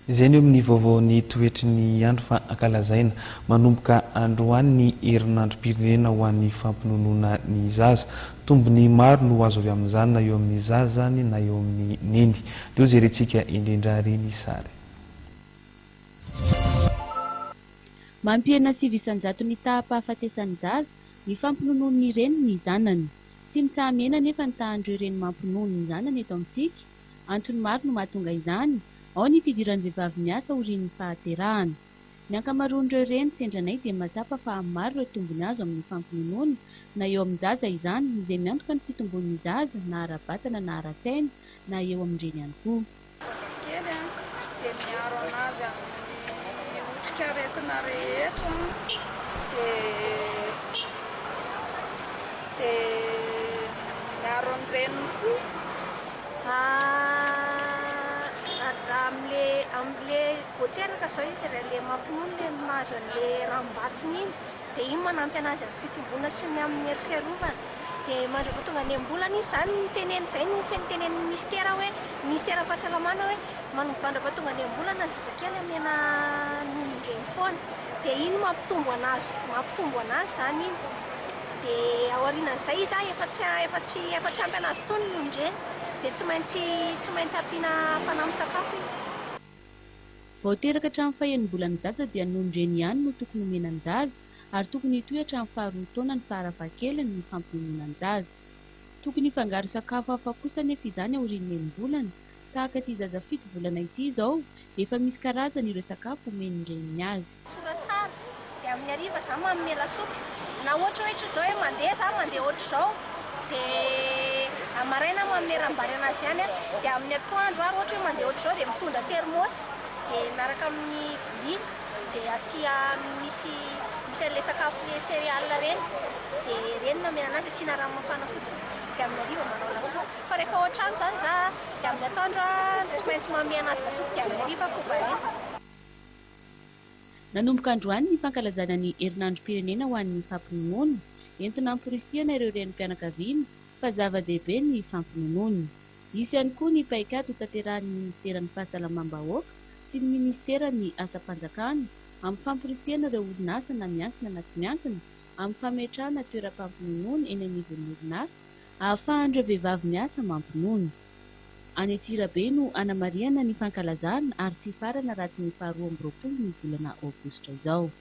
Izay ny eo amin'ny vaovaon'ny toetry ny andro fa ankalazaina manomboka androany ny herinandrom-pirenena ho an'ny fampinonoana ny zaza. Tombony maro no azo avy amin'izany na eo amin'ny zazany na eo amin'ny neny. Dia jerentsika indrindra ary ny sary. Mampihena 900 ny taham-pahafatesan'ny zaza ny fampinonoana ny reniny ny zanany. Tsy mitsahamena nefa ny tahan'ireo reny mampinono ny zanany eto amintsika. Antony maro no mahatonga izany. Ao ny fidiran'ny vehivavy miasa orian'ny fahaterahana. Ny ankamaroan'ireo reny sendranay dia mahatsapa fa maro ireo tombony azo amin'ny fampinonoana na eo amin'ny zaza izany izay miantoka ny fitombon'ny zaza na ara-batana na ara-tsaina na eo amin'ireny ihany koa. Zazakely dia miaro anazy amin'ny otrikaretina rehetra dia miaro ny reniny koa. Amin'le voateraka zao izy le mampinono le mahazo an'le ranom-batsiny iny dia iny manampy anazy amin'ny fitomboana sy ny amin'ny hery fiarovana. Dia mandrapa tonga any am-bolana izy zany niteneny izay no fenitenen'ny ministera hoe ministera fahasalamana hoe mandrapa tonga any am-bolana ny zazakely amena nonondreny foana dia iny mampitombo anazy zany iny. Dia ao aorianan'izay izy efa tsy ampy anazy tsony nonondreny dia tsy maintsy ampiana fanampin-tsakafo izy. Voateraka hatramin'ny faha-enim-bolan'ny zaza dia nonondreny ihany no tokony omenany zaza ary tokony hitohy hatramin'ny faha-roa taona ny faharafahakeliny ny fampinonoana ny zaza. Tokony hifangaro sakafo hafa kosa nefa izany aorian'ny enim-bolana. Tahaka ity zaza 7 volana ity izao efa misy karazany ireo sakafo omeny ny reniny azy. Tsura tsara dia amin'ny hariva za manome lasopy na ohatra hoe zao hoe mandeha ohatra izao dia amaraina manome rambary anazy ihany dia amin'ny atoandro ary ohatra hoe mandeha ohatra izao dia mitondra termosy dia miaraka amin'ny vilia dia asia misy an'ilay sakafo le céréales reny dia reny mamena anazy asiana rano mafana fotsiny dia amin'ny hariva manao lasopy. Fa rehefa ao an-trano zany za dia amin'ny atoandro tsy maintsy manome anazy lasopy dia amin'ny hariva koba reny. Nanomboka androany ny fankalazana ny herinandrom-pirenena ho an'ny fampinonoana, entina hamporisihana ireo renim-pianakaviana fa zava-dehibe ny fampinonoana. Isy ihany koa ny paikady ho tanterahan'ny ministeran'ny fahasalamam-bahoaka sy ny ministeran'ny asa-panjakana amin'ny famporisihana ireo orinasa na miankina na tsy miankina amin'ny fametrahana toeram-pampinonoana eny anivon'ny orinasa ahafahan'ireo vehivavy miasa mampinono. Any Antsirabe no anamariana ny fankalazana ary tsy farana raha tsy ny faha 12 ny volana Aogositra izao.